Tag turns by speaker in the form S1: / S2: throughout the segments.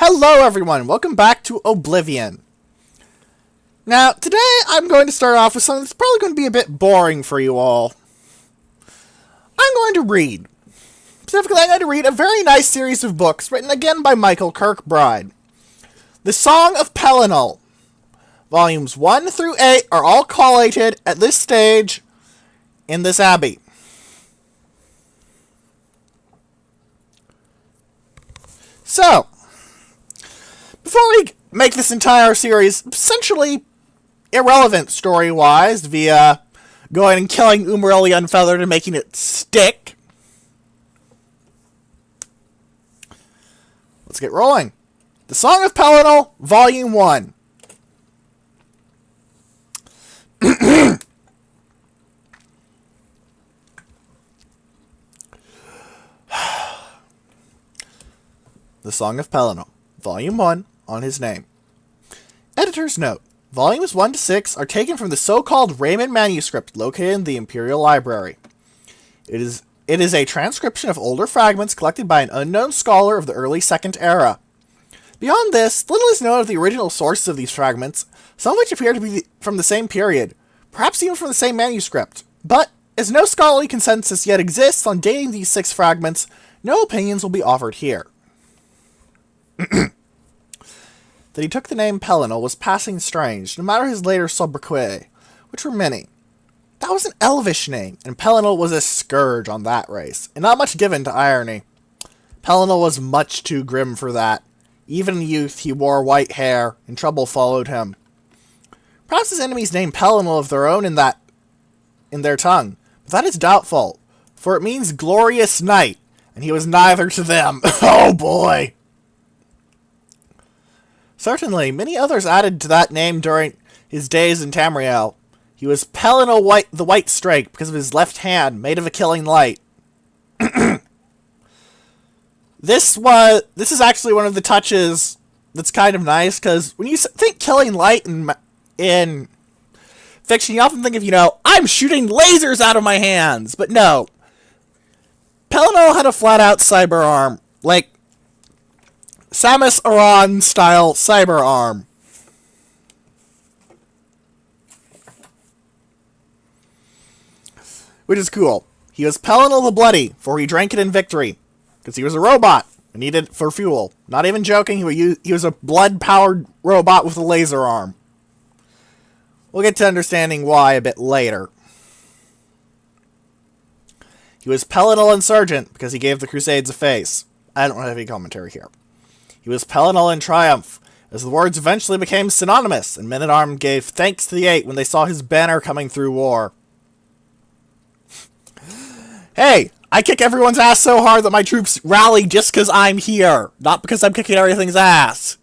S1: Hello everyone, welcome back to Oblivion. Now, today I'm going to start off with something that's probably going to be a bit boring for you all. I'm going to read. Specifically, I'm going to read a very nice series of books written again by Michael Kirkbride. The Song of Pelinal. Volumes 1 through 8 are all collated at this stage in this abbey. So, before we make this entire series essentially irrelevant story-wise via going and killing Umbrella the Unfeathered and making it stick, let's get rolling. The Song of Pelinal, Volume 1. The Song of Pelinal, Volume 1, on his name. Editor's note. Volumes 1 to 6 are taken from the so-called Raymond manuscript located in the Imperial Library. It is a transcription of older fragments collected by an unknown scholar of the early Second Era. Beyond this, little is known of the original sources of these fragments, some of which appear to be from the same period, perhaps even from the same manuscript. But, as no scholarly consensus yet exists on dating these 6 fragments, no opinions will be offered here. That he took the name Pelinal was passing strange, no matter his later sobriquet, which were many. That was an elvish name, and Pelinal was a scourge on that race, and not much given to irony. Pelinal was much too grim for that. Even in youth, he wore white hair, and trouble followed him. Perhaps his enemies named Pelinal of their own in their tongue, but that is doubtful, for it means glorious knight, and he was neither to them. Oh boy! Certainly, many others added to that name during his days in Tamriel. He was Pelinal the White Strake because of his left hand, made of a killing light. This is actually one of the touches that's kind of nice, because when you think killing light in fiction, you often think of, I'm shooting lasers out of my hands. But no. Pelinal had a flat-out cyber arm, like Samus Aran style cyber arm. Which is cool. He was Pelinal the Bloody, for he drank it in victory. Because he was a robot, and needed it for fuel. Not even joking, he was a blood-powered robot with a laser arm. We'll get to understanding why a bit later. He was Pelinal Insurgent, because he gave the Crusades a face. I don't have any commentary here. He was Pelinal in Triumph, as the words eventually became synonymous, and Men-at-Arms gave thanks to the Eight when they saw his banner coming through war. Hey, I kick everyone's ass so hard that my troops rally just because I'm here, not because I'm kicking everything's ass.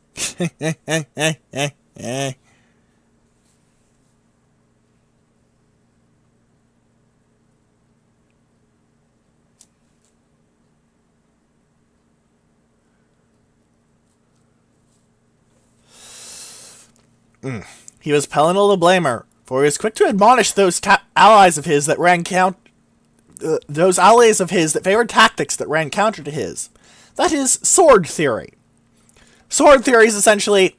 S1: He was Pelinal the Blamer, for he was quick to admonish those allies of his that ran those allies of his that favored tactics that ran counter to his. That is sword theory. Sword theory is essentially,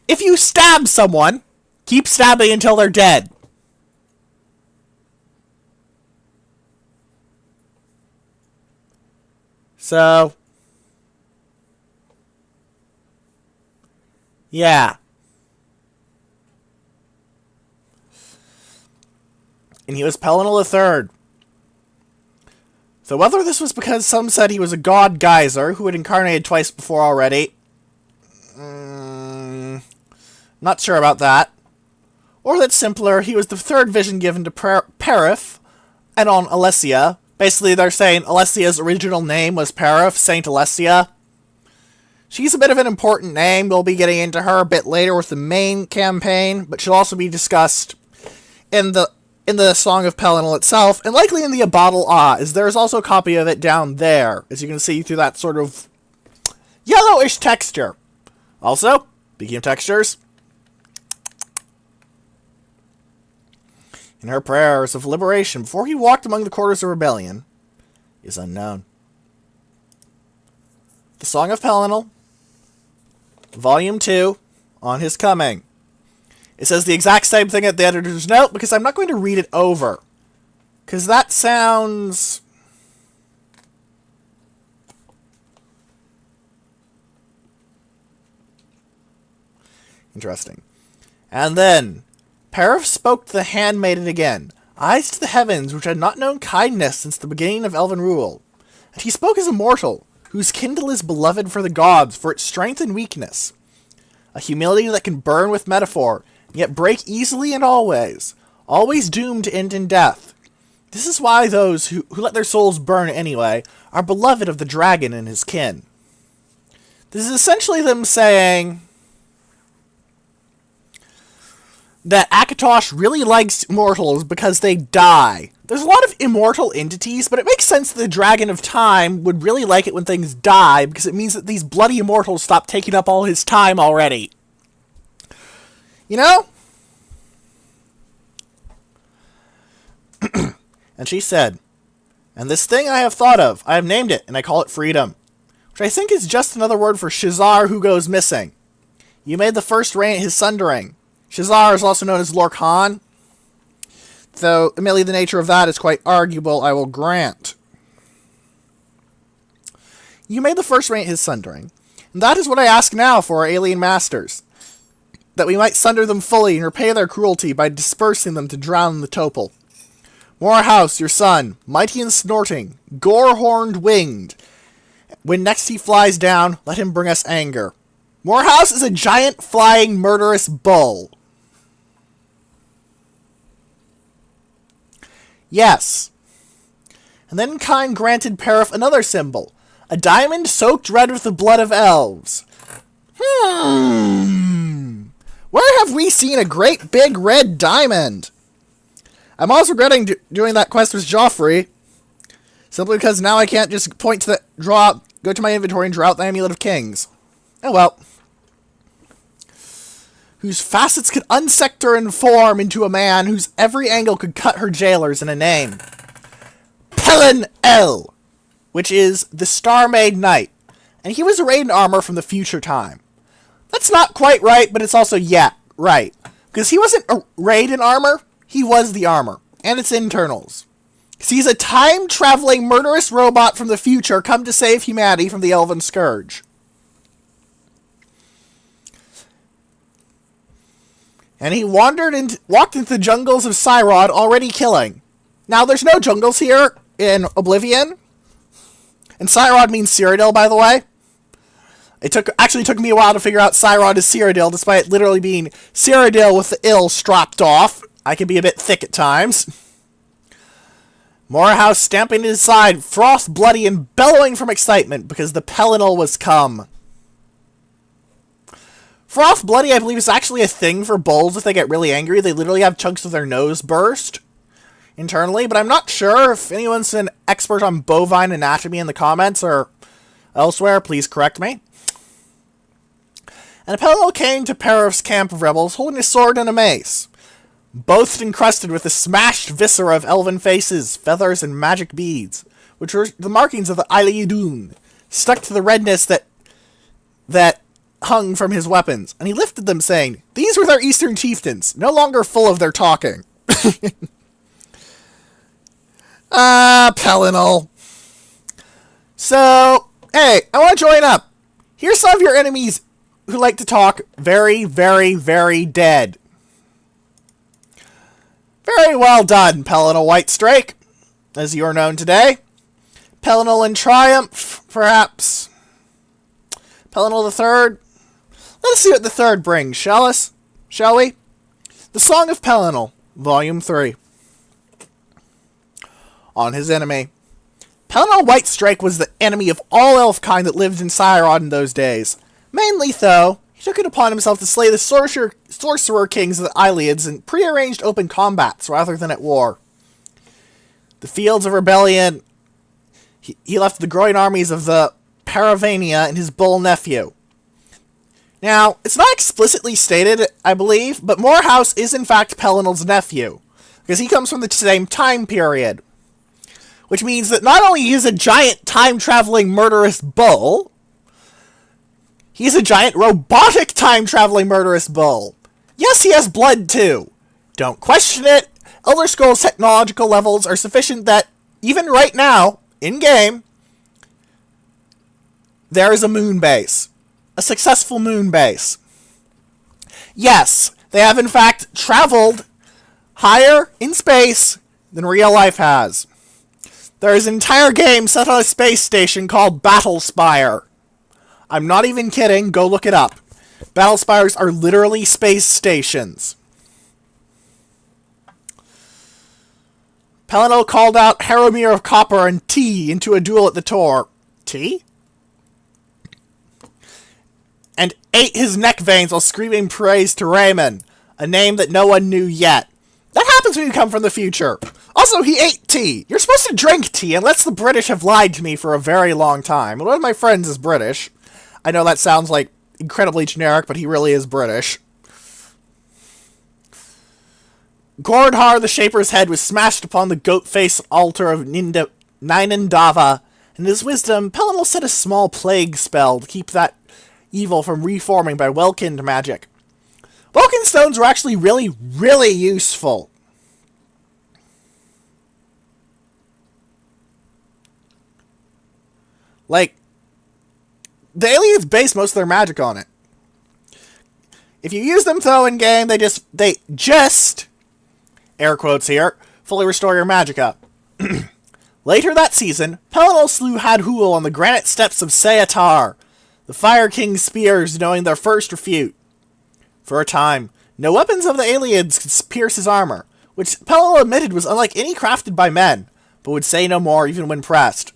S1: if you stab someone, keep stabbing until they're dead. So, yeah. And he was Pelinal III. So whether this was because some said he was a god geyser who had incarnated twice before already, not sure about that. Or that simpler, he was the third vision given to Perif and on Alessia. Basically, they're saying Alessia's original name was Perif, Saint Alessia. She's a bit of an important name. We'll be getting into her a bit later with the main campaign, but she'll also be discussed in the Song of Pelinal itself, and likely in the Abattle as there's also a copy of it down there, as you can see through that sort of yellowish texture. Also, speaking of textures, in her prayers of liberation before he walked among the quarters of rebellion, is unknown. The Song of Pelinal, Volume 2, on his coming. It says the exact same thing at the editor's note, because I'm not going to read it over. Because that sounds... interesting. And then, Parif spoke to the handmaiden again, eyes to the heavens which had not known kindness since the beginning of elven rule. And he spoke as a mortal, whose kindle is beloved for the gods, for its strength and weakness. A humility that can burn with metaphor, yet break easily and always doomed to end in death. This is why those who let their souls burn anyway are beloved of the dragon and his kin. This is essentially them saying that Akatosh really likes mortals because they die. There's a lot of immortal entities, but it makes sense that the Dragon of Time would really like it when things die, because it means that these bloody immortals stop taking up all his time already. You know? And she said, "And this thing I have thought of, I have named it, and I call it freedom, which I think is just another word for Shazar who goes missing. You made the first reign at his sundering. Shazar is also known as Lorkhan, though admittedly the nature of that is quite arguable, I will grant. You made the first reign at his sundering, and that is what I ask now for our alien masters, that we might sunder them fully and repay their cruelty by dispersing them to drown in the Topol. Morehouse, your son, mighty and snorting, gore-horned winged. When next he flies down, let him bring us anger. Morehouse is a giant, flying, murderous bull." Yes. And then Kind granted Parif another symbol, a diamond soaked red with the blood of elves. Where have we seen a great big red diamond? I'm also regretting doing that quest with Joffrey, simply because now I can't just point to the go to my inventory and draw out the Amulet of Kings. Oh well. Whose facets could unsector and form into a man whose every angle could cut her jailers in a name. Pelinal, which is the Star-Made Knight, and he was arrayed in armor from the future time. That's not quite right, but it's also, yeah, right. Because he wasn't arrayed in armor, he was the armor, and its internals. Because he's a time-traveling murderous robot from the future come to save humanity from the Elven Scourge. And he walked into the jungles of Cyrod, already killing. Now, there's no jungles here in Oblivion. And Cyrod means Cyrodiil, by the way. It actually took me a while to figure out Cyrod is Cyrodiil, despite it literally being Cyrodiil with the ill stropped off. I can be a bit thick at times. Morehouse stamping his side, frost bloody and bellowing from excitement, because the Pelinal was come. Frost bloody, I believe, is actually a thing for bulls if they get really angry. They literally have chunks of their nose burst internally, but I'm not sure if anyone's an expert on bovine anatomy in the comments or elsewhere. Please correct me. And Pelinal came to Parif's camp of rebels holding a sword and a mace, both encrusted with the smashed viscera of elven faces, feathers, and magic beads, which were the markings of the Ayleidun, stuck to the redness that hung from his weapons, and he lifted them, saying, "These were their eastern chieftains, no longer full of their talking." Pelinal. So, hey, I want to join up. Here's some of your enemies who like to talk very, very, very dead. Very well done, Pelinal Whitestrake, as you are known today. Pelinal in Triumph, perhaps. Pelinal the Third. Let us see what the third brings, shall we? The Song of Pelinal, Volume 3. On his enemy. Pelinal Whitestrake was the enemy of all elfkind that lived in Cyrod in those days. Mainly, though, he took it upon himself to slay the sorcerer kings of the Ayleids in prearranged open combats rather than at war. The fields of rebellion, he left the growing armies of the Paravania and his bull-nephew. Now, it's not explicitly stated, I believe, but Morehouse is in fact Pelinal's nephew, because he comes from the same time period. Which means that not only is he a giant time-traveling murderous bull, He's a giant robotic time-traveling murderous bull. Yes, he has blood too. Don't question it. Elder Scrolls technological levels are sufficient that, even right now, in-game, there is a moon base. A successful moon base. Yes, they have in fact traveled higher in space than real life has. There is an entire game set on a space station called Battlespire. I'm not even kidding, go look it up. Battlespires are literally space stations. Pelinal called out Haromir of Copper and T into a duel at the Tor. T? And ate his neck veins while screaming praise to Raymond, a name that no one knew yet. That happens when you come from the future. Also, he ate tea. You're supposed to drink tea, unless the British have lied to me for a very long time. One of my friends is British. I know that sounds like incredibly generic, but he really is British. Gordhar the Shaper's head was smashed upon the goat-faced altar of Ninandava. In his wisdom, Pelinal set a small plague spell to keep that evil from reforming by Welkind magic. Vulcan stones were actually really, really useful. Like, the aliens base most of their magic on it. If you use them though in game, they just, air quotes here, fully restore your magic up. Later that season, Pelinal slew Hadhul on the granite steps of Seatar, the Fire King's spears knowing their first refute. For a time, no weapons of the aliens could pierce his armor, which Pelinal admitted was unlike any crafted by men, but would say no more even when pressed.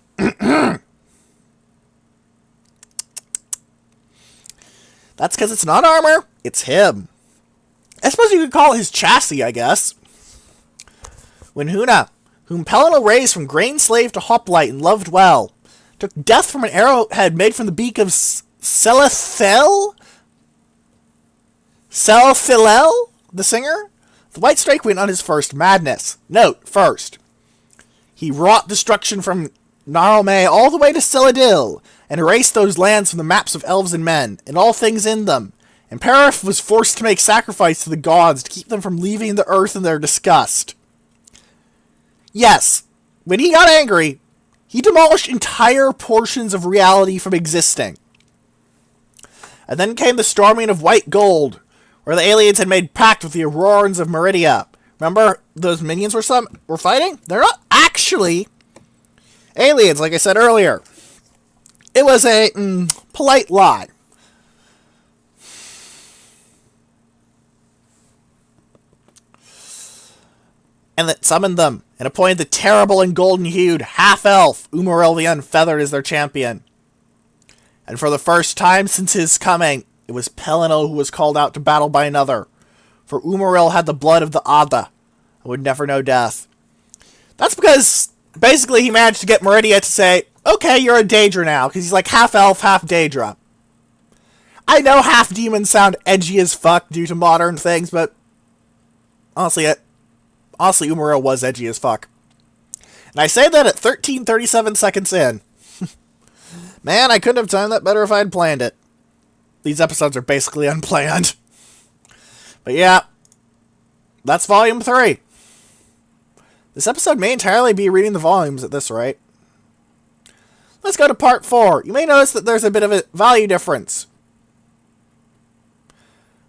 S1: That's because it's not armor, it's him. I suppose you could call it his chassis, I guess. When Huna, whom Pelinal raised from grain slave to hoplite and loved well, took death from an arrowhead made from the beak of Selethel, the singer, the White Strike went on his first madness. Note, first, he wrought destruction from Narome all the way to Celadil, and erased those lands from the maps of elves and men, and all things in them, and Parif was forced to make sacrifice to the gods to keep them from leaving the earth in their disgust. Yes, when he got angry, he demolished entire portions of reality from existing. And then came the storming of White Gold, where the aliens had made pact with the Aurorans of Meridia. Remember those minions were fighting? They're not actually aliens, like I said earlier. It was a polite lie. And that summoned them, and appointed the terrible and golden-hued half-elf Umaril the Unfeathered as their champion. And for the first time since his coming, it was Pelinal who was called out to battle by another, for Umaril had the blood of the Ada, and would never know death. That's because, basically, he managed to get Meridia to say, okay, you're a Daedra now, because he's like half-elf, half-Daedra. I know half-demons sound edgy as fuck due to modern things, but honestly, Umaril was edgy as fuck. And I say that at 13:37 seconds in. Man, I couldn't have timed that better if I had planned it. These episodes are basically unplanned. But yeah, that's Volume 3. This episode may entirely be reading the volumes at this rate. Let's go to Part 4. You may notice that there's a bit of a value difference.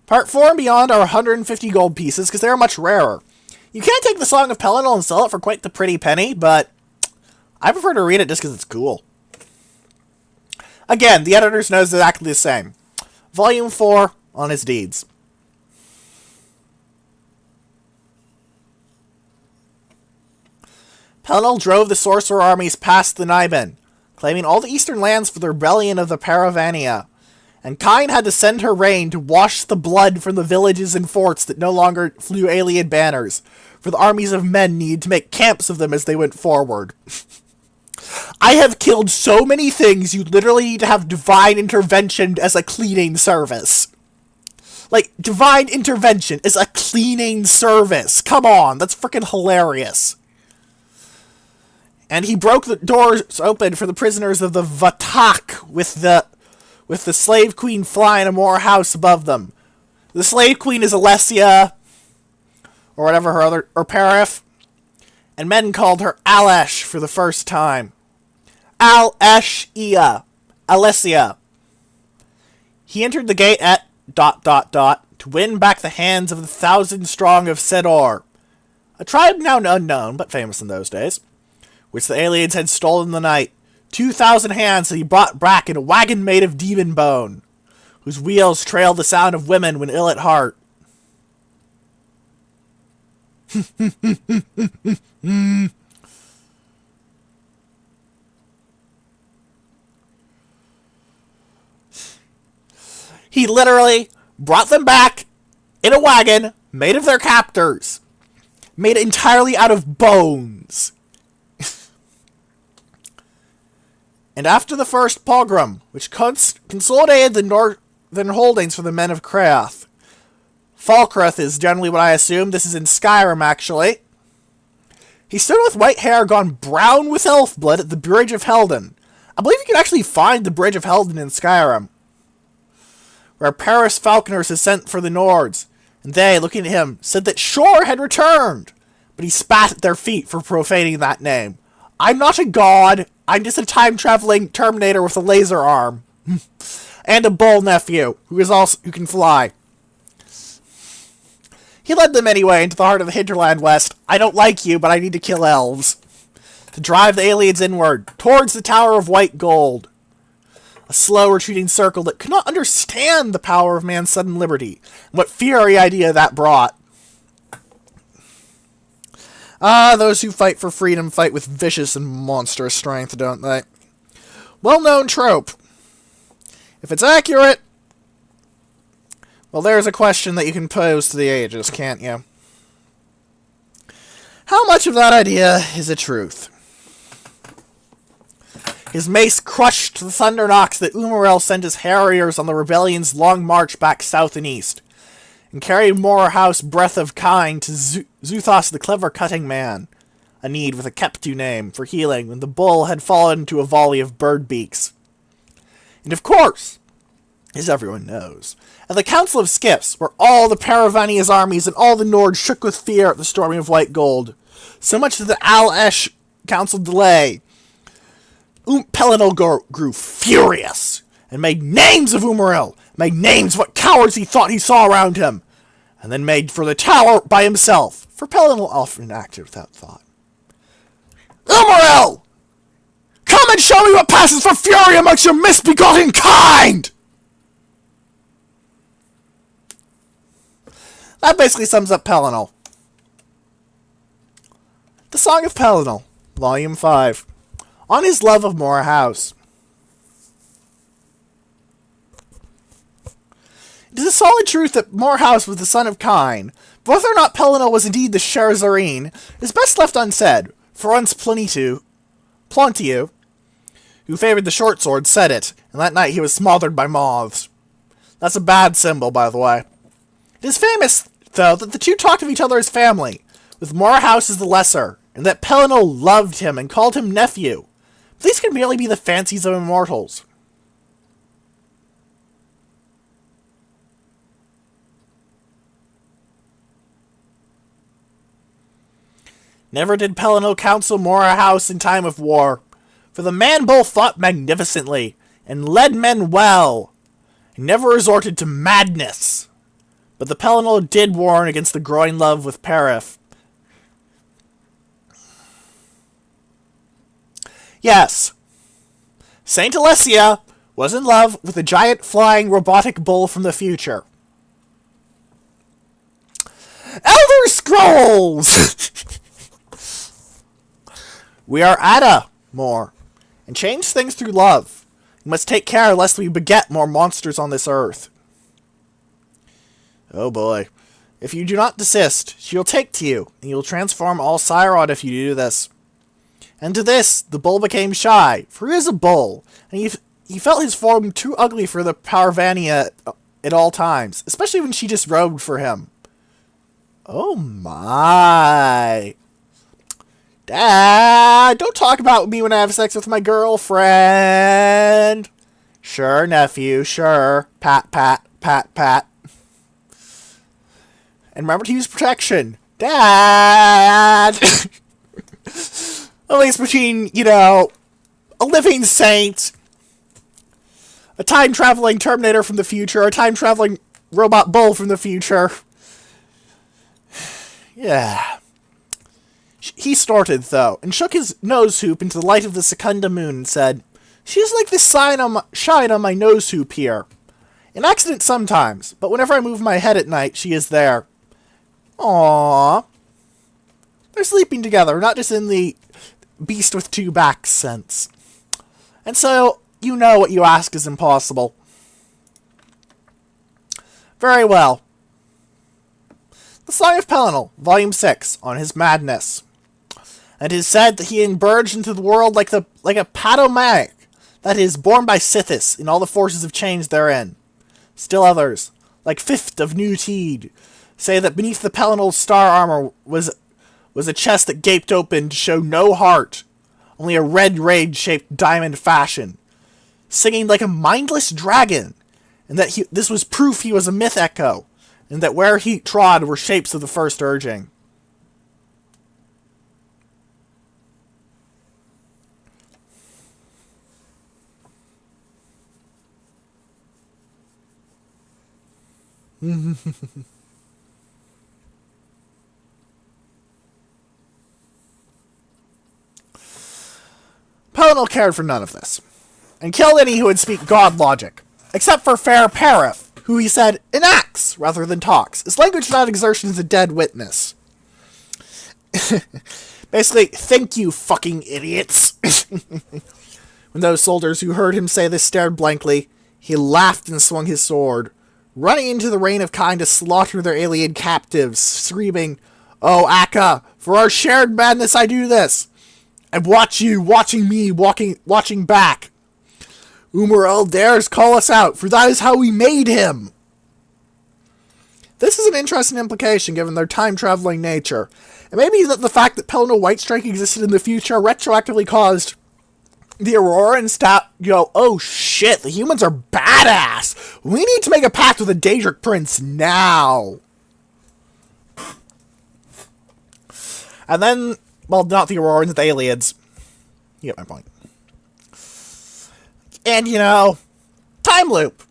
S1: Part 4 and beyond are 150 gold pieces, because they are much rarer. You can take the Song of Pelinal and sell it for quite the pretty penny, but I prefer to read it just because it's cool. Again, the editor's note is exactly the same. Volume 4 on his deeds. Pelinal drove the sorcerer armies past the Niben, claiming all the eastern lands for the rebellion of the Paravania, and Kyne had to send her rain to wash the blood from the villages and forts that no longer flew alien banners, for the armies of men needed to make camps of them as they went forward. I have killed so many things you literally need to have divine intervention as a cleaning service. Like, divine intervention is a cleaning service. Come on, that's freaking hilarious. And he broke the doors open for the prisoners of the Vatak with with the slave queen flying a more house above them. The slave queen is Alessia, or whatever her other, or Perif, and men called her Alesh for the first time. Alessia. He entered the gate at ... to win back the hands of the 1,000 strong of Sedor, a tribe now unknown, but famous in those days, which the aliens had stolen in the night. 2,000 hands that he brought back in a wagon made of demon bone, whose wheels trailed the sound of women when ill at heart. He literally brought them back in a wagon made of their captors, made entirely out of bones. And after the first pogrom, which consolidated the northern holdings for the men of Krath, Falkrath is generally what I assume. This is in Skyrim, actually. He stood with white hair gone brown with elf blood at the Bridge of Helden. I believe you can actually find the Bridge of Helden in Skyrim, where Paris falconers had sent for the Nords, and they, looking at him, said that Shor had returned, but he spat at their feet for profaning that name. I'm not a god, I'm just a time-traveling Terminator with a laser arm. And a bull-nephew, who can fly. He led them anyway into the heart of the hinterland west. I don't like you, but I need to kill elves. To drive the aliens inward, towards the Tower of White Gold. A slow retreating circle that could not understand the power of man's sudden liberty, and what fiery idea that brought. Ah, those who fight for freedom fight with vicious and monstrous strength, don't they? Well-known trope. If it's accurate, well, there's a question that you can pose to the ages, can't you? How much of that idea is a truth? His mace crushed the thunder knocks that Umarel sent his harriers on the rebellion's long march back south and east, and carried Morehouse breath of kine to Zuthos the clever cutting man, a need with a Keptu name for healing when the bull had fallen into a volley of bird beaks. And of course, as everyone knows, at the Council of Skips, where all the Paravania's armies and all the Nord shook with fear at the storming of White Gold, so much that the Al-Esh Council delay, Pelinal grew furious, and made names of Umaril, made names of what cowards he thought he saw around him, and then made for the tower by himself, for Pelinal often acted without thought. Umaril! Come and show me what passes for fury amongst your misbegotten kind! That basically sums up Pelinal. The Song of Pelinal, Volume 5. On his love of Morehouse. It is a solid truth that Morehouse was the son of Kine, but whether or not Pelinal was indeed the Sherazarine is best left unsaid, for once Plantiu, who favored the short sword, said it, and that night he was smothered by moths. That's a bad symbol, by the way. It is famous, though, that the two talked of each other as family, with Morehouse as the lesser, and that Pelinal loved him and called him nephew. But these could merely be the fancies of immortals. Never did Pelinal counsel Morehouse in time of war, for the man-bull fought magnificently, and led men well, and never resorted to madness. But the Pelinal did warn against the growing love with Perif. Yes, Saint Alessia was in love with a giant flying robotic bull from the future. Elder Scrolls! We are Ada more, and change things through love. We must take care lest we beget more monsters on this earth. Oh boy. If you do not desist, she will take to you, and you will transform all Cyrod if you do this. And to this, the bull became shy, for he is a bull, and he felt his form too ugly for the Parvania at all times, especially when she disrobed for him. Oh my. Dad, don't talk about me when I have sex with my girlfriend. Sure, nephew, sure. Pat, pat, pat, pat. And remember to use protection. Dad! At least between, a living saint, a time-traveling Terminator from the future, a time-traveling robot bull from the future. Yeah. He snorted, though, and shook his nose hoop into the light of the Secunda moon and said, "She's like this shine on my nose hoop here. An accident sometimes, but whenever I move my head at night, she is there." Aww. They're sleeping together, not just in the beast with two backs sense. And so, you know what you ask is impossible. Very well. The Song of Pelinal, Volume 6, on his madness. And it is said that he emerged into the world like a patomag, that is, born by Sithis in all the forces of change therein. Still others, like Fifth of New Teed, say that beneath the Pelinal's star armor was a chest that gaped open to show no heart, only a red rage-shaped diamond fashion, singing like a mindless dragon, and that this was proof he was a myth echo, and that where he trod were shapes of the first urging. Pelinal cared for none of this, and killed any who would speak god logic, except for fair Parif, who he said enacts rather than talks. Is language without exertion is a dead witness. Basically, thank you, fucking idiots. When those soldiers who heard him say this stared blankly, he laughed and swung his sword, running into the rain of kind to slaughter their alien captives, screaming, "Oh, Akka, for our shared madness I do this! And watch you, watching me, watching back. Umarel dares call us out, for that is how we made him." This is an interesting implication given their time-traveling nature. It may be that the fact that Pelinal Whitestrike existed in the future retroactively caused the Aurorans to go, "Oh shit, the humans are badass! We need to make a pact with the Daedric Prince now!" And then, well, not the Aurorans, the aliens. You get my point. And, time loop.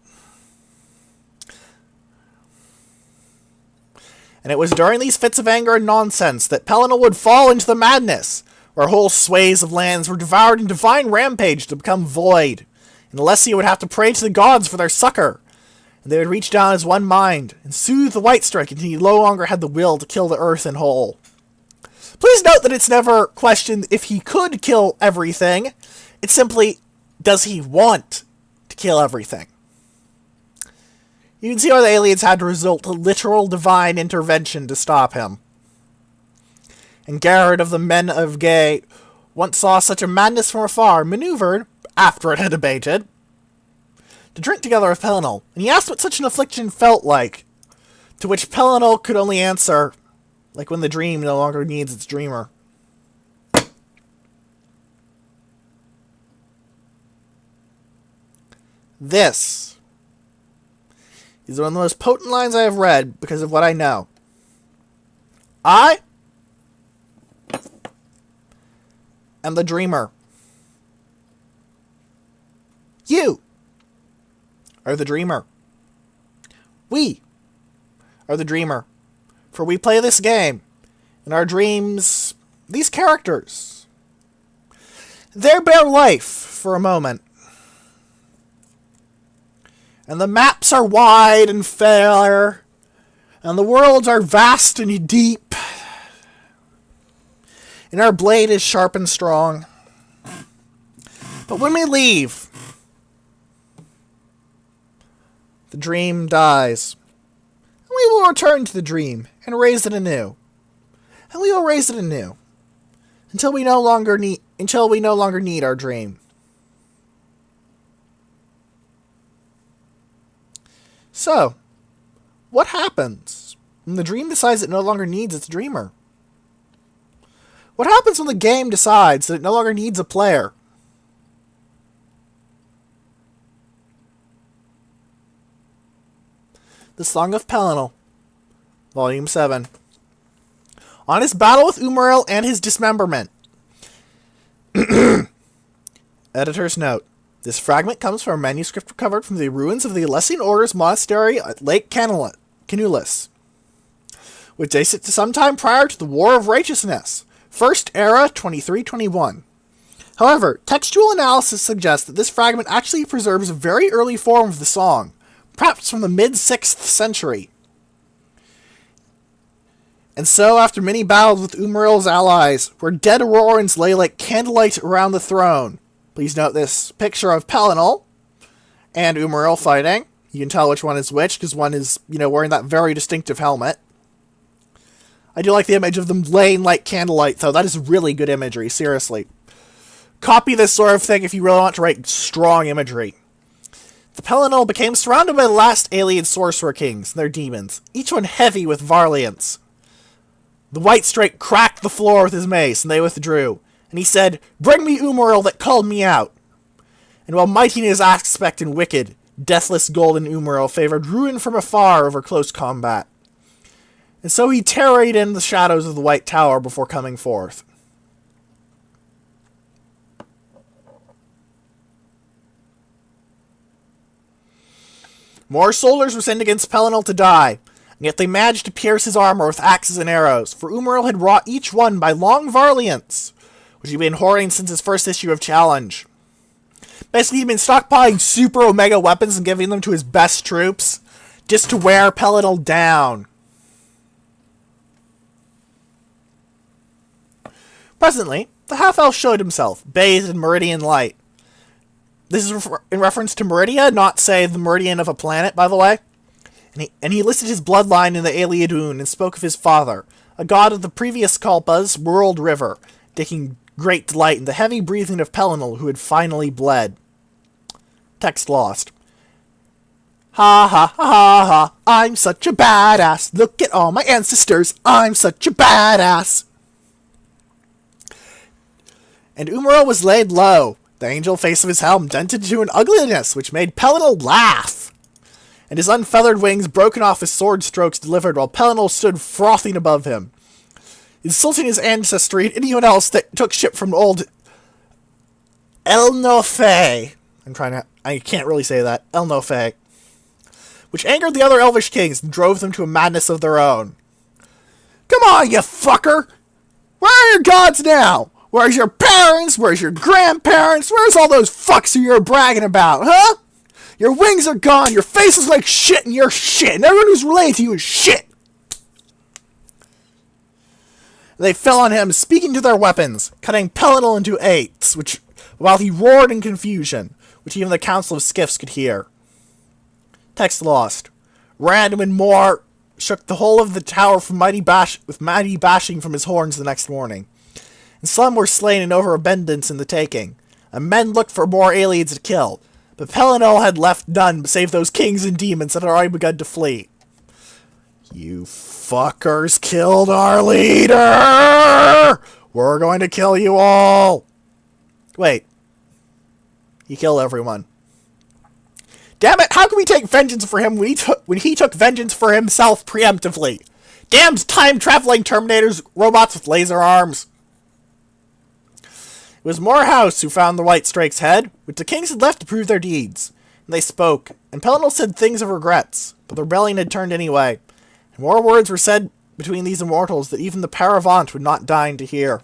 S1: And it was during these fits of anger and nonsense that Pelinal would fall into the madness, where whole swathes of lands were devoured in divine rampage to become void, and Alessia would have to pray to the gods for their succor, and they would reach down as one mind, and soothe the Whitestrike until he no longer had the will to kill the earth in whole. Please note that it's never questioned if he could kill everything, it's simply, does he want to kill everything? You can see how the aliens had to resort to literal divine intervention to stop him. And Garrett of the Men of Gay once saw such a madness from afar, maneuvered, after it had abated, to drink together with Pelinal, and he asked what such an affliction felt like, to which Pelinal could only answer, like when the dream no longer needs its dreamer. This is one of the most potent lines I have read because of what I know. I am the dreamer. You are the dreamer. We are the dreamer. For we play this game, and our dreams, these characters, they bear life for a moment. And the maps are wide and fair, and the worlds are vast and deep, and our blade is sharp and strong. But when we leave, the dream dies. And we will return to the dream and raise it anew. And we will raise it anew until we no longer need our dream. So, what happens when the dream decides it no longer needs its dreamer? What happens when the game decides that it no longer needs a player? The Song of Pelinal, Volume 7. On his battle with Umariel and his dismemberment. Editor's note. This fragment comes from a manuscript recovered from the ruins of the Alessian Order's monastery at Lake Canulis, which dates it to sometime prior to the War of Righteousness, First Era 2321. However, textual analysis suggests that this fragment actually preserves a very early form of the song, perhaps from the mid-6th century. And so, after many battles with Umariel's allies, where dead Aurorans lay like candlelight around the throne. Please note this picture of Pelinal and Umariel fighting. You can tell which one is which, because one is, wearing that very distinctive helmet. I do like the image of them laying like candlelight, though. That is really good imagery, seriously. Copy this sort of thing if you really want to write strong imagery. The Pelinal became surrounded by the last alien sorcerer kings and their demons, each one heavy with varliance. The White Strike cracked the floor with his mace, and they withdrew. And he said, "Bring me Umariel that called me out." And while mighty in his aspect and wicked, deathless golden Umariel favored ruin from afar over close combat. And so he tarried in the shadows of the White Tower before coming forth. More soldiers were sent against Pelinal to die, and yet they managed to pierce his armor with axes and arrows, for Umariel had wrought each one by long varliance, which he'd been hoarding since his first issue of Challenge. Basically, he'd been stockpiling super omega weapons and giving them to his best troops, just to wear Pelinal down. Presently, the half-elf showed himself, bathed in meridian light. This is in reference to Meridia, not, say, the meridian of a planet, by the way. And he listed his bloodline in the Iliadun and spoke of his father, a god of the previous Kalpa's world river, taking great delight in the heavy breathing of Pelinal, who had finally bled. Text lost. Ha ha ha ha ha, I'm such a badass. Look at all my ancestors, I'm such a badass. And Umariel was laid low, the angel face of his helm dented to an ugliness which made Pelinal laugh, and his unfeathered wings broken off his sword strokes delivered while Pelinal stood frothing above him, insulting his ancestry and anyone else that took ship from old Elnofe. I can't really say that. Elnofe. Which angered the other elvish kings and drove them to a madness of their own. Come on, you fucker! Where are your gods now? Where's your parents? Where's your grandparents? Where's all those fucks who you're bragging about, huh? Your wings are gone, your face is like shit, and you're shit, and everyone who's related to you is shit! They fell on him, speaking to their weapons, cutting Pelinal into eighths, while he roared in confusion, which even the Council of Skiffs could hear. Text lost. Random and Moore shook the whole of the tower with mighty bashing from his horns the next morning. And some were slain in overabundance in the taking, and men looked for more aliens to kill, but Pelinal had left none save those kings and demons that had already begun to flee. You fuckers killed our leader! We're going to kill you all! Wait. He killed everyone. Damn it, how can we take vengeance for him when he took vengeance for himself preemptively? Damn time-traveling Terminators, robots with laser arms! It was Morehouse who found the White Strike's head, which the kings had left to prove their deeds. And they spoke, and Pelinal said things of regrets, but the rebellion had turned anyway, and more words were said between these immortals that even the Paravant would not deign to hear.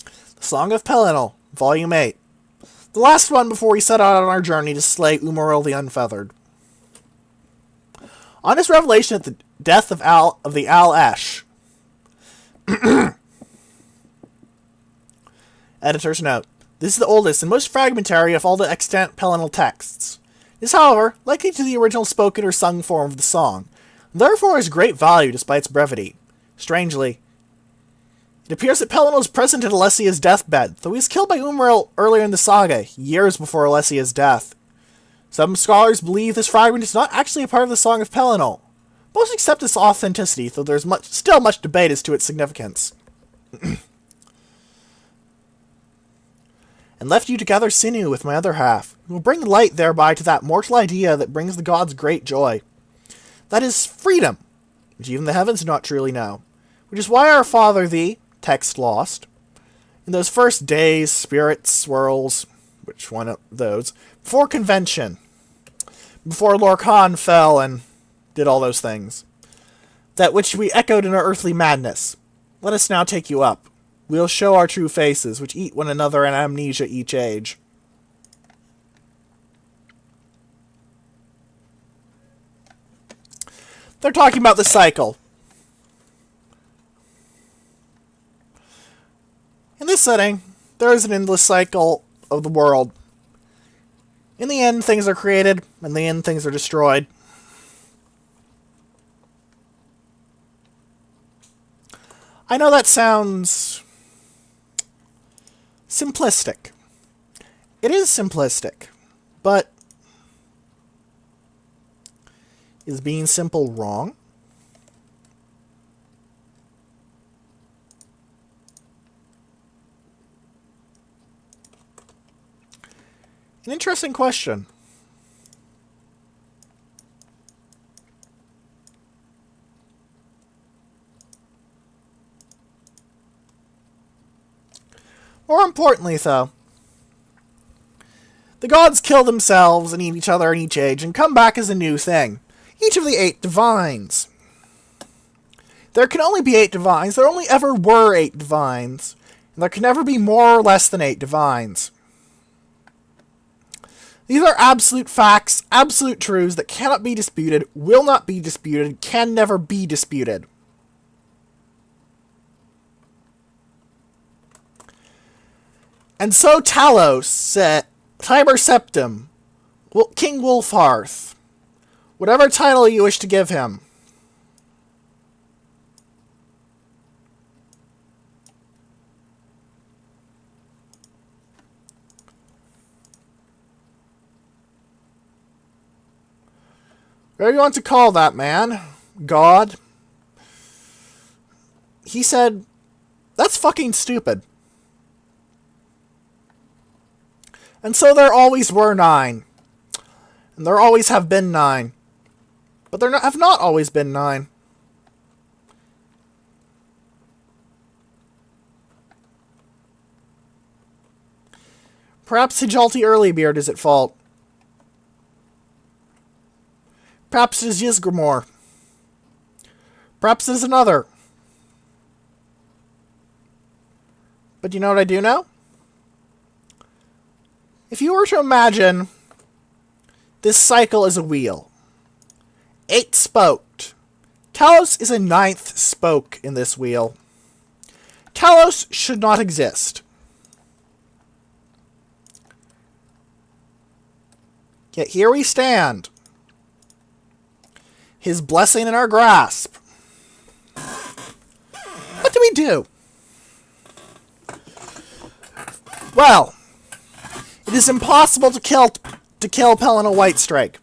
S1: The Song of Pelinal, Volume 8. The last one before we set out on our journey to slay Umariel the Unfeathered. On his revelation at the death of the Al-Esh. Editor's note. This is the oldest and most fragmentary of all the extant Pelinal texts. It is, however, likely to the original spoken or sung form of the song, and therefore has great value despite its brevity. Strangely, it appears that Pelinal is present at Alessia's deathbed, though he was killed by Umariel earlier in the saga, years before Alessia's death. Some scholars believe this fragment is not actually a part of the Song of Pelinal. Most accept its authenticity, though there is still much debate as to its significance. and left you to gather sinew with my other half, who will bring light thereby to that mortal idea that brings the gods great joy. That is freedom, which even the heavens do not truly know, which is why our Father thee, text lost, in those first days, spirit swirls, which one of those, before convention, before Lorcan fell and did all those things, that which we echoed in our earthly madness. Let us now take you up. We'll show our true faces, which eat one another in amnesia each age. They're talking about the cycle. In this setting, there is an endless cycle of the world. In the end, things are created, and in the end, things are destroyed. I know that sounds simplistic. It is simplistic, but is being simple wrong? An interesting question. More importantly, though, the gods kill themselves and eat each other in each age and come back as a new thing. Each of the 8 divines. There can only be 8 divines. There only ever were 8 divines. And there can never be more or less than 8 divines. These are absolute facts, absolute truths that cannot be disputed, will not be disputed, can never be disputed. And so Talos said, Tiber Septim, King Wolfhearth, whatever title you wish to give him. Whatever you want to call that man, God. He said, that's fucking stupid. And so there always were 9. And there always have been 9. But there have not always been 9. Perhaps Hijalti Earlybeard is at fault. Perhaps it is Ysgramor. Perhaps it is another. But you know what I do know? If you were to imagine this cycle as a wheel, 8 spoked. Talos is a 9th spoke in this wheel. Talos should not exist. Yet here we stand. His blessing in our grasp. What do we do? Well, it is impossible to kill Pelinal Whitestrike.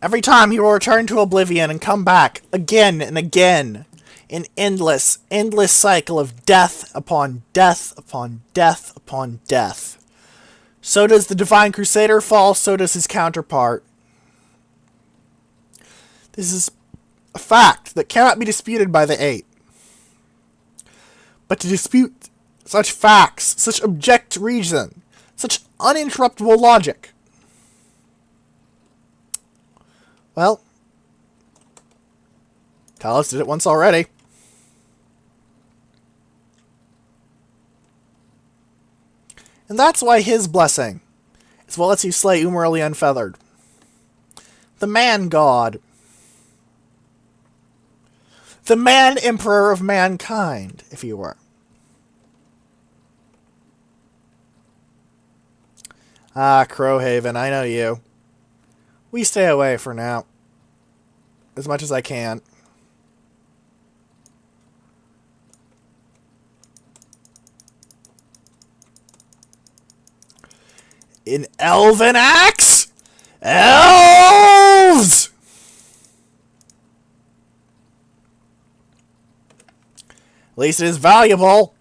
S1: Every time he will return to Oblivion and come back again and again. An endless, endless cycle of death upon death upon death upon death. So does the Divine Crusader fall, so does his counterpart. This is a fact that cannot be disputed by the 8. But to dispute such facts, such object reason, such uninterruptible logic, well, Talos did it once already. And that's why his blessing is what lets you slay Umarily Unfeathered. The man god. The man emperor of mankind, if you were. Ah, Crowhaven, I know you. We stay away for now. As much as I can. In Elven Axe? Elves! At least it is valuable.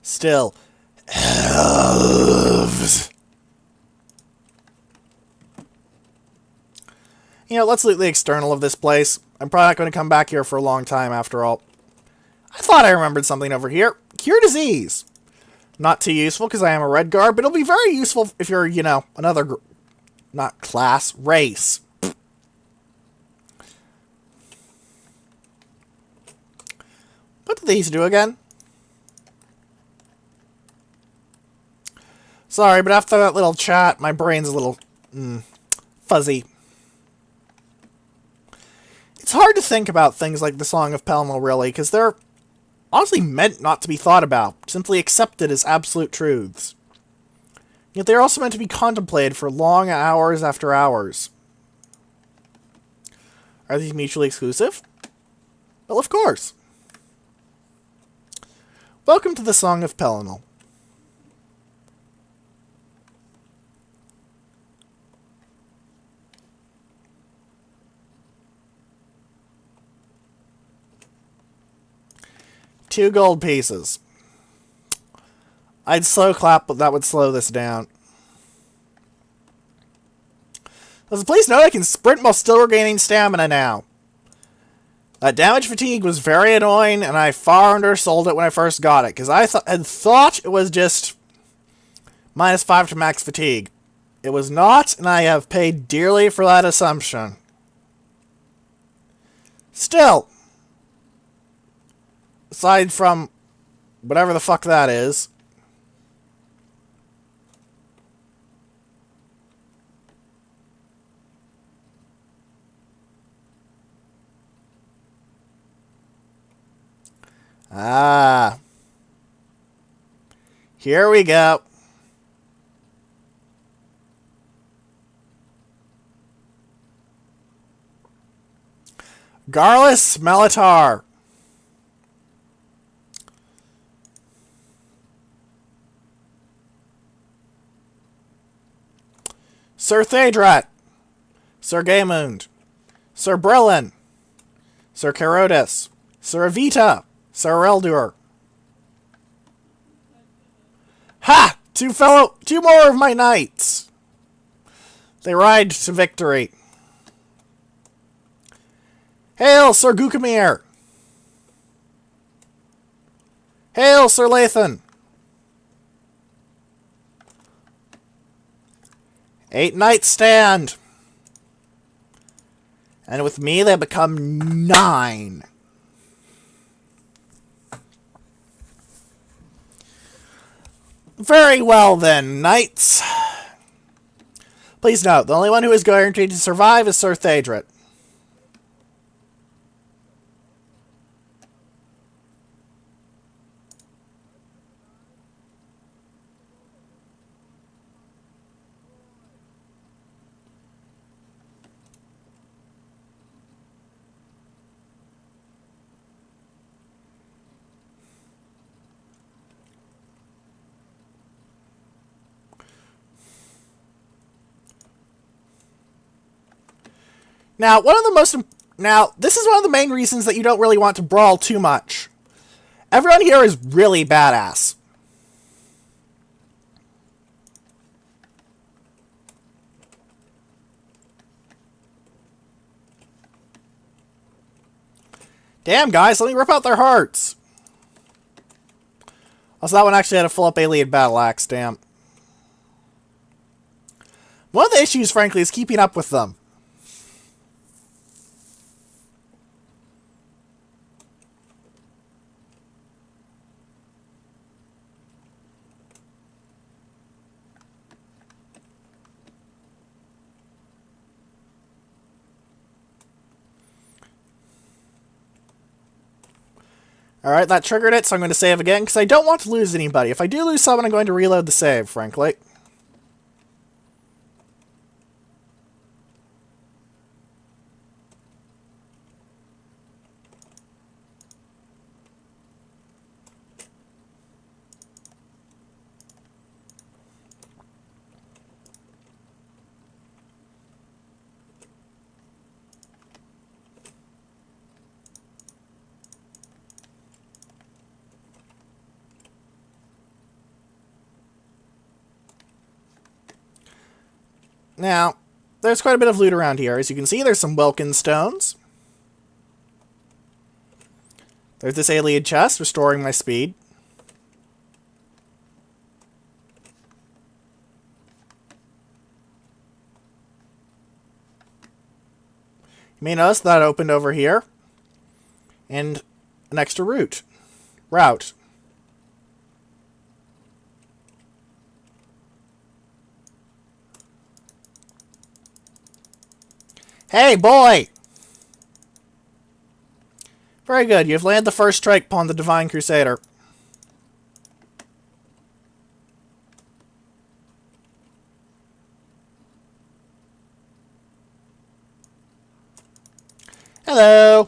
S1: Still. Elves. You know, let's loot the external of this place. I'm probably not going to come back here for a long time after all. I thought I remembered something over here. Cure disease. Not too useful because I am a red guard, but it'll be very useful if you're, you know, another, not class, race. What do these do again? Sorry, but after that little chat, my brain's a little fuzzy. It's hard to think about things like the Song of Pelinal, really, because they're honestly meant not to be thought about, simply accepted as absolute truths. Yet they're also meant to be contemplated for long hours after hours. Are these mutually exclusive? Well, of course. Welcome to the Song of Pelinal. Two gold pieces. I'd slow clap, but that would slow this down. Please note I can sprint while still regaining stamina now. Damage fatigue was very annoying, and I far undersold it when I first got it, because I had thought it was just -5 to max fatigue. It was not, and I have paid dearly for that assumption. Still, aside from whatever the fuck that is. Ah. Here we go. Garrus Melitar. Sir Thadrat, Sir Gaemund, Sir Brillin, Sir Carodus, Sir Avita, Sir Eldur. Ha! Two more of my knights. They ride to victory. Hail, Sir Gukamir. Hail, Sir Lathan. 8 knights stand. And with me, they become 9. Very well then, knights. Please note, the only one who is guaranteed to survive is Sir Thadrat. Now, this is one of the main reasons that you don't really want to brawl too much. Everyone here is really badass. Damn, guys, let me rip out their hearts. Also, that one actually had a full-up alien battle axe, damn. One of the issues, frankly, is keeping up with them. Alright, that triggered it, so I'm going to save again, because I don't want to lose anybody. If I do lose someone, I'm going to reload the save, frankly. Now, there's quite a bit of loot around here. As you can see, there's some Welkin stones. There's this alien chest, restoring my speed. You may notice that opened over here. And an extra route. Hey, boy! Very good. You've landed the first strike upon the Divine Crusader. Hello!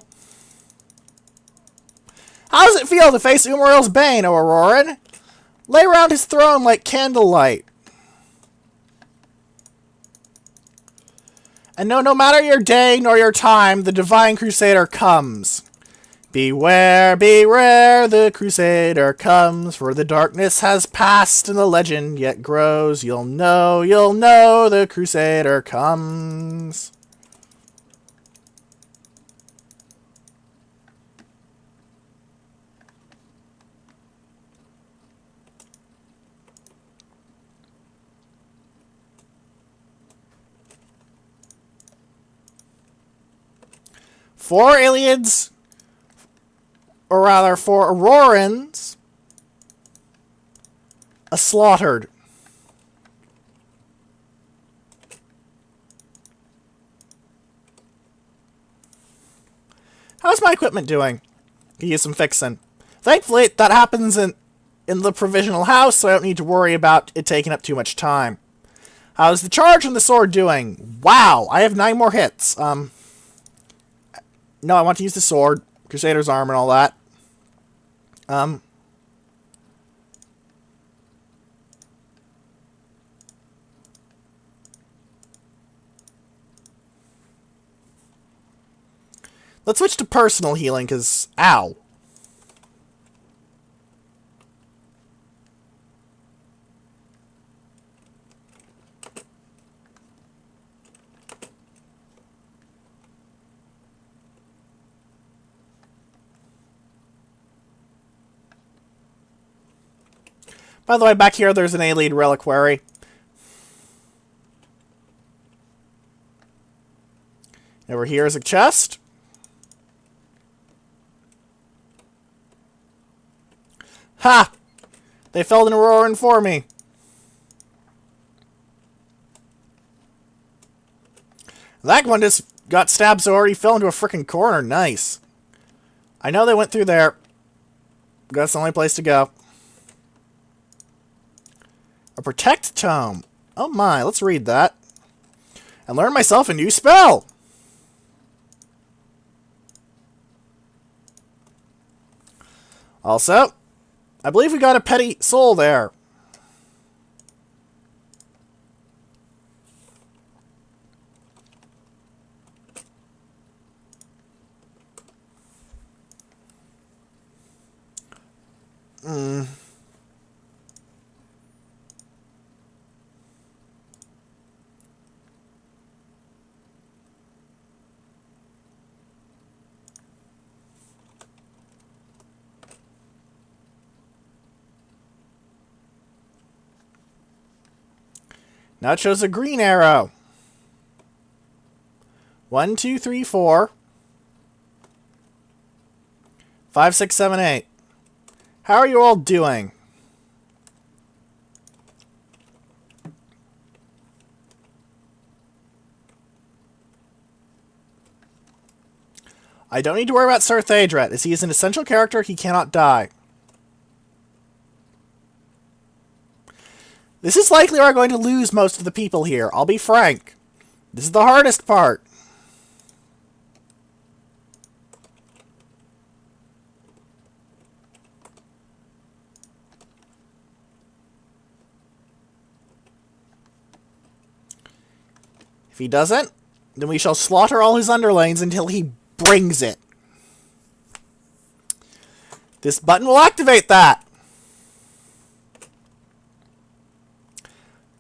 S1: How does it feel to face Umariel's bane, O Auroran? Lay around his throne like candlelight. And no matter your day nor your time, the Divine Crusader comes. Beware, beware, the Crusader comes, for the darkness has passed and the legend yet grows. You'll know, the Crusader comes. Four aliens, or rather, 4 Aurorans, slaughtered. How's my equipment doing? Could use some fixing. Thankfully, that happens in the provisional house, so I don't need to worry about it taking up too much time. How's the charge on the sword doing? Wow, I have 9 more hits. No, I want to use the sword, Crusader's arm and all that. Let's switch to personal healing, because, ow. By the way, back here there's an alien reliquary. Over here is a chest. Ha! They felled an Auroran for me. That one just got stabbed so already fell into a frickin' corner. Nice. I know they went through there. That's the only place to go. A Protect Tome. Oh my, let's read that. And learn myself a new spell! Also, I believe we got a petty soul there. Now it shows a green arrow. 1, 2, 3, 4. 5, 6, 7, 8. How are you all doing? I don't need to worry about Sir Thaedret. As he is an essential character, he cannot die. This is likely where I'm going to lose most of the people here. I'll be frank. This is the hardest part. If he doesn't, then we shall slaughter all his underlings until he brings it. This button will activate that.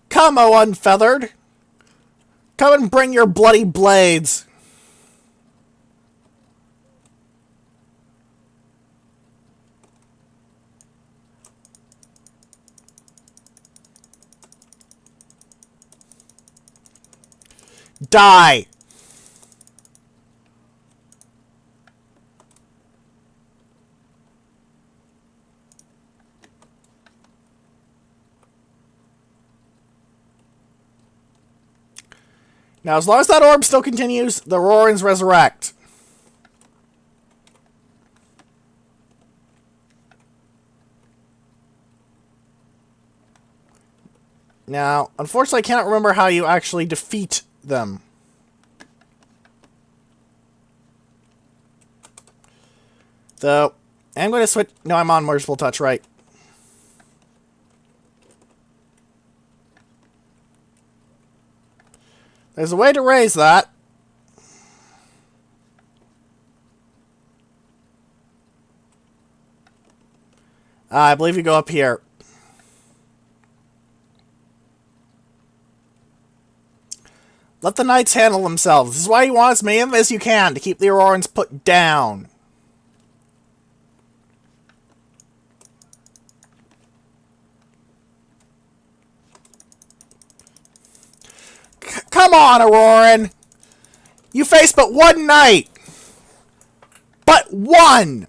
S1: Come, O Unfeathered. Come and bring your bloody blades! Die! Now, as long as that orb still continues, the Rorans resurrect. Now, unfortunately, I cannot remember how you actually defeat them. Though, I'm going to switch... No, I'm on Merciful Touch, right. There's a way to raise that. I believe you go up here. Let the knights handle themselves. This is why you want as many of them as you can to keep the Aurorans put down. Come on, Auroran! You face but one knight! But one!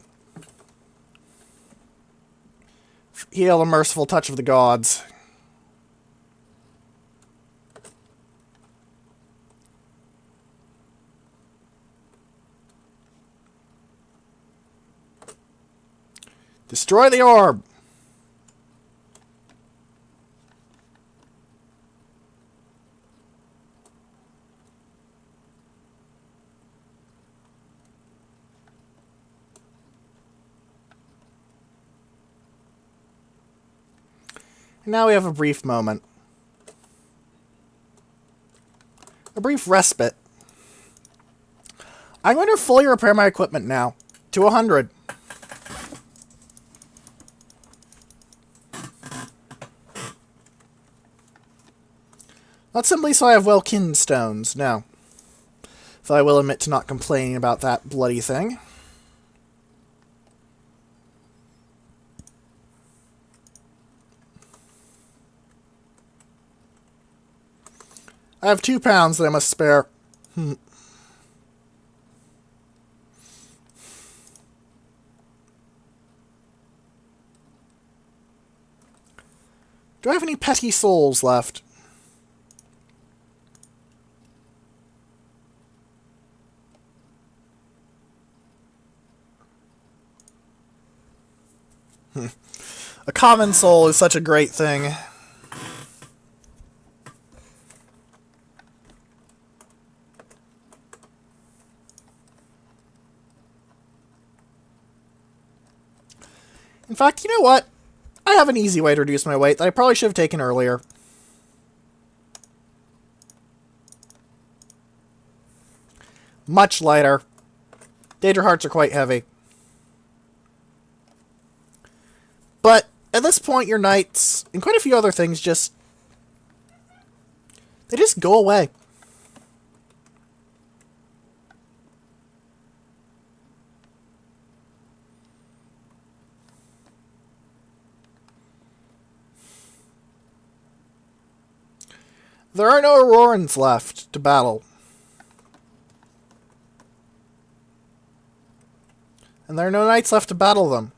S1: Heal a merciful touch of the gods. Destroy the orb! And now we have a brief moment. A brief respite. I'm going to fully repair my equipment now. To 100. Not simply so I have well-kinned stones, no. Though I will admit to not complaining about that bloody thing. I have 2 pounds that I must spare. Do I have any petty souls left? A common soul is such a great thing. In fact, you know what? I have an easy way to reduce my weight that I probably should have taken earlier. Much lighter. Daedra hearts are quite heavy. But at this point, your knights, and quite a few other things, they just go away. There are no Aurorans left to battle. And there are no knights left to battle them.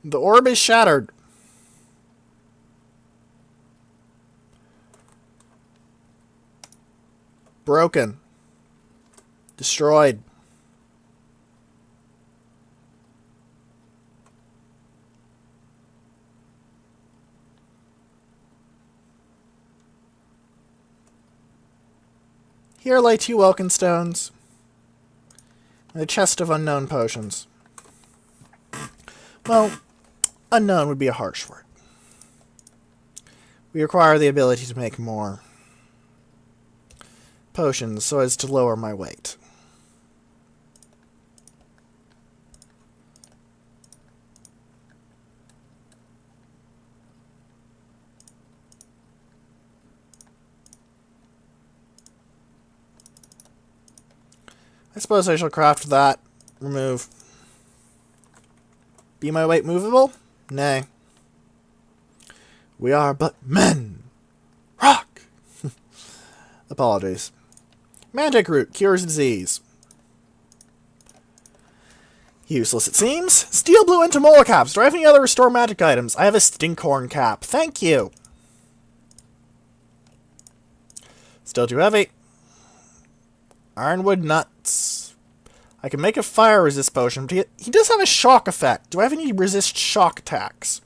S1: The orb is shattered. Broken. Destroyed. Here lay 2 Welkin stones and a chest of unknown potions. Well, unknown would be a harsh word. We require the ability to make more potions so as to lower my weight. I suppose I shall craft that. Remove. Be my weight movable? Nay. We are but men. Rock! Apologies. Magic root cures disease. Useless it seems. Steel blue into mola caps. Do I have any other restore magic items? I have a stinkhorn cap. Thank you. Still too heavy. Ironwood nuts. I can make a fire resist potion, but he does have a shock effect. Do I have any resist shock attacks?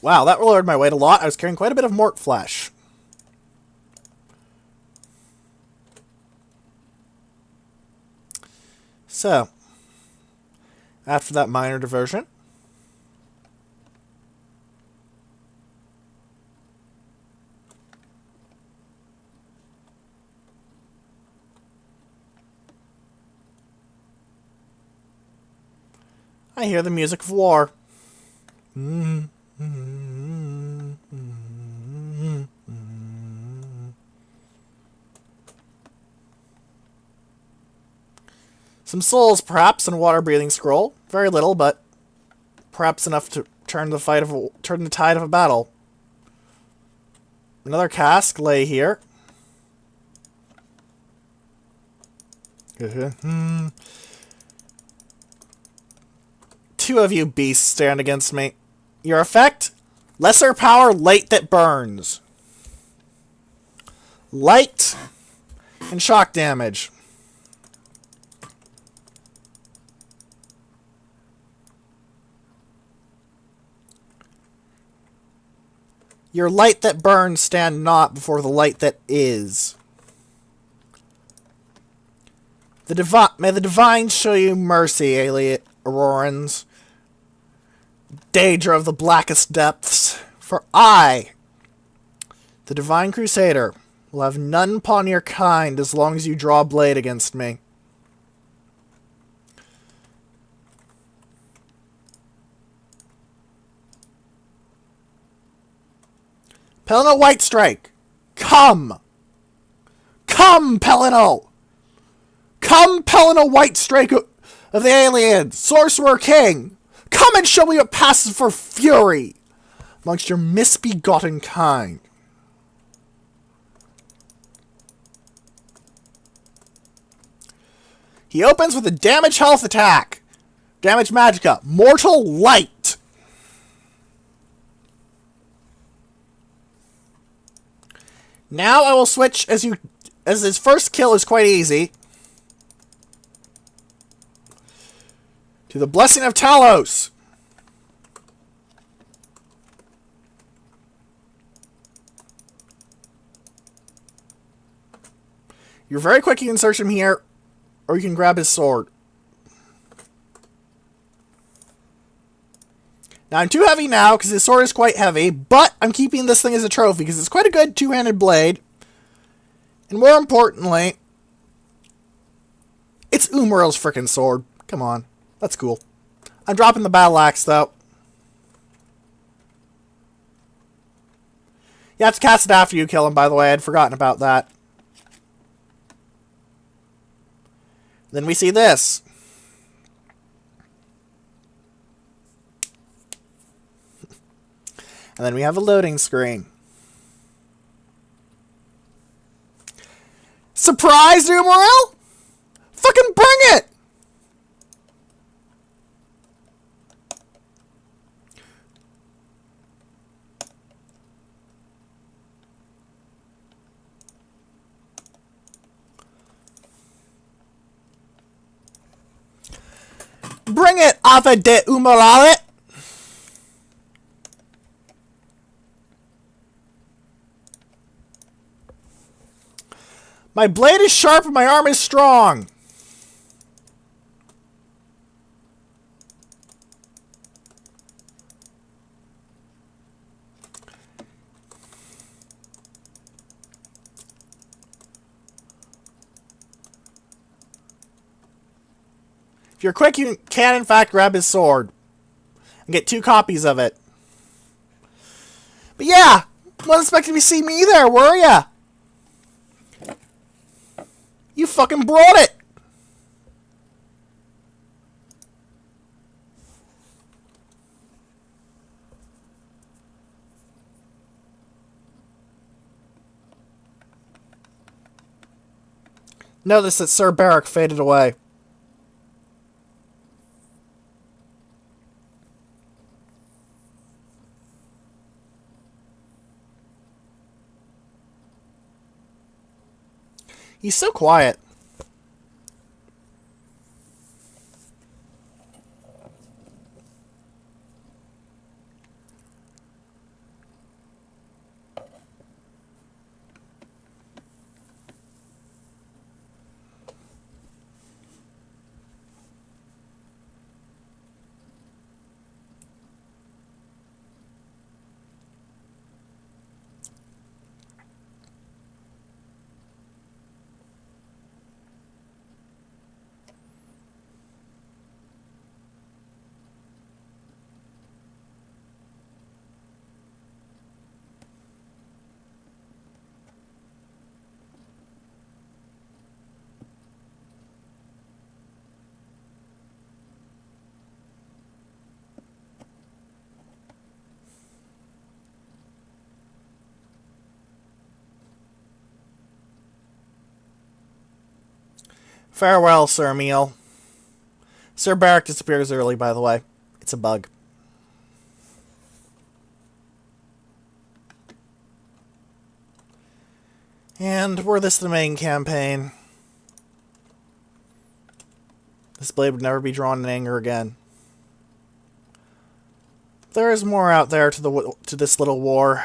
S1: Wow, that lowered my weight a lot. I was carrying quite a bit of mort flesh. So, after that minor diversion, I hear the music of war. Some souls, perhaps, and a water-breathing scroll. Very little, but perhaps enough to turn the tide of a battle. Another cask lay here. Two of you beasts stand against me. Your effect? Lesser power, light that burns. Light and shock damage. Your light that burns stand not before the light that is. May the divine show you mercy, alien Aurorans. Daedra of the blackest depths. For I, the divine crusader, will have none upon your kind as long as you draw a blade against me. Pelinal White Strike! Come! Come, Pelinal! Come, Pelinal White Strike of the aliens! Sorcerer King! Come and show me what passes for fury amongst your misbegotten kind. He opens with a damage health attack. Damage Magicka. Mortal Light. Now I will switch as his first kill is quite easy. To the Blessing of Talos. You're very quick, you can search him here, or you can grab his sword. Now, I'm too heavy now, because his sword is quite heavy, but I'm keeping this thing as a trophy, because it's quite a good two-handed blade. And more importantly, it's Umaril's frickin' sword. Come on. That's cool. I'm dropping the battle axe, though. You have to cast it after you kill him, by the way. I had forgotten about that. Then we see this. And then we have a loading screen. Surprise, Umaril? Fucking bring it! Bring it, Ava de Umaralit! My blade is sharp and my arm is strong. If you're quick, you can in fact grab his sword and get 2 copies of it. But yeah, wasn't expecting to see me there, were ya? You fucking brought it! Notice that Sir Barrack faded away. He's so quiet. Farewell, Sir Emil. Sir Barrack disappears early, by the way. It's a bug. And were this the main campaign, this blade would never be drawn in anger again. There is more out there to this little war.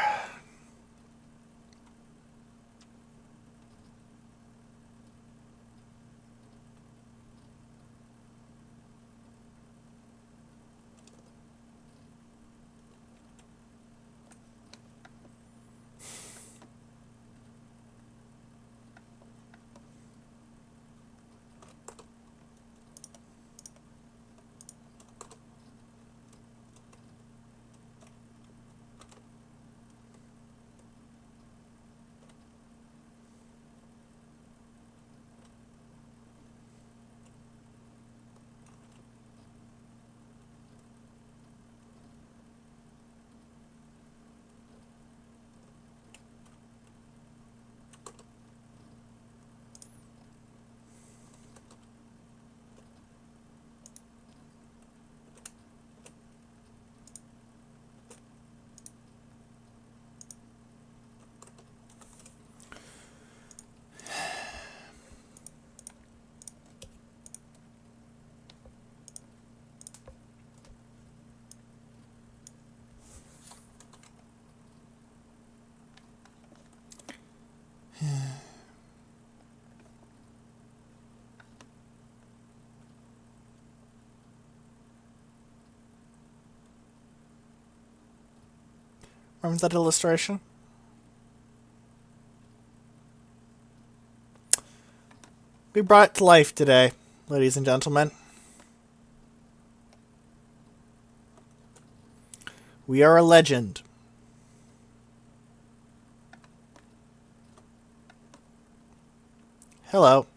S1: Remember that illustration? We brought it to life today, ladies and gentlemen. We are a legend. Hello.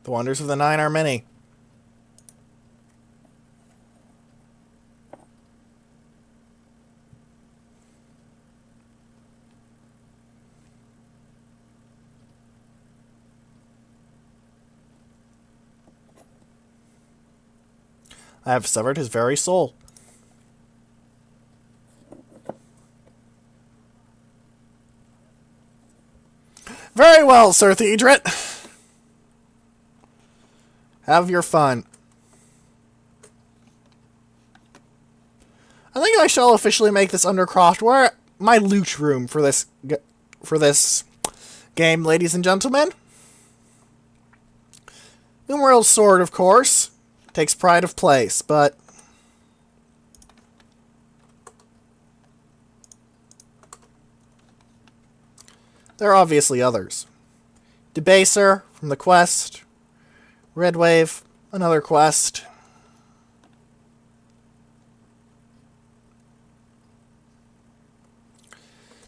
S1: The wonders of the Nine are many. I have severed his very soul. Very well, Sir Theodret. Have your fun. I think I shall officially make this Undercroft my loot room for this game, ladies and gentlemen. Umriel's sword, of course, takes pride of place, but there are obviously others. Debaser from the quest. Red Wave, another quest.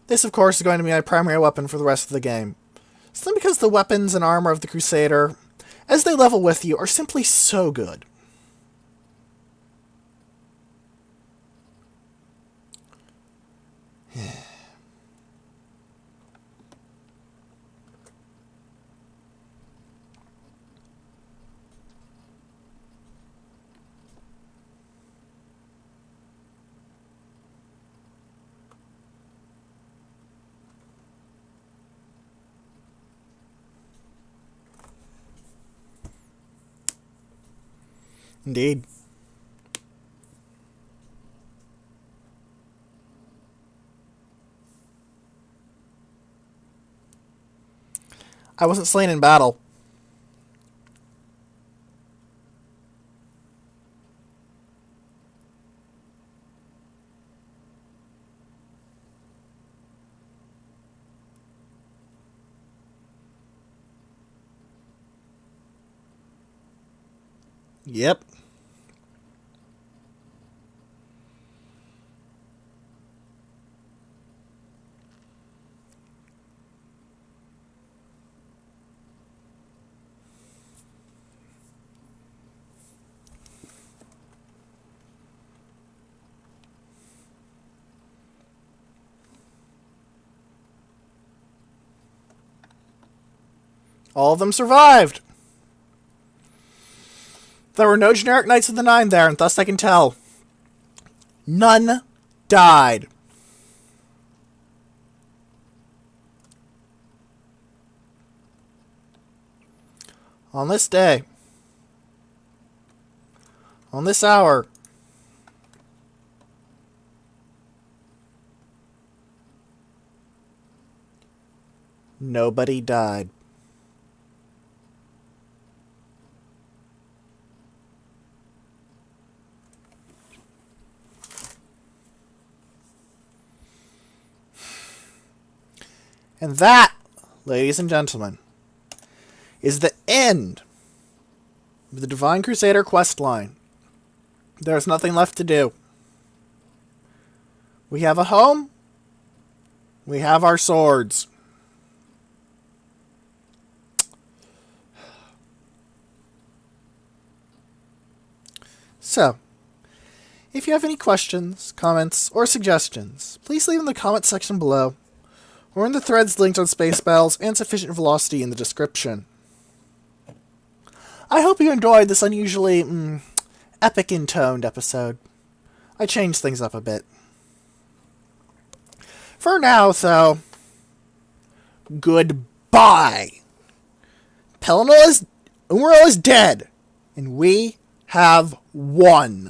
S1: This, of course, is going to be my primary weapon for the rest of the game. Simply because the weapons and armor of the Crusader, as they level with you, are simply so good. Indeed. I wasn't slain in battle. Yep. All of them survived. There were no generic Knights of the Nine there, and thus I can tell. None died. On this day, on this hour, nobody died. And that, ladies and gentlemen, is the end of the Divine Crusader questline. There's nothing left to do. We have a home. We have our swords. So, if you have any questions, comments, or suggestions, please leave them in the comment section below, or in the threads linked on Spacebattles and Sufficient Velocity in the description. I hope you enjoyed this unusually epic-intoned episode. I changed things up a bit. For now, though, goodbye. Umriel is dead, and we have won.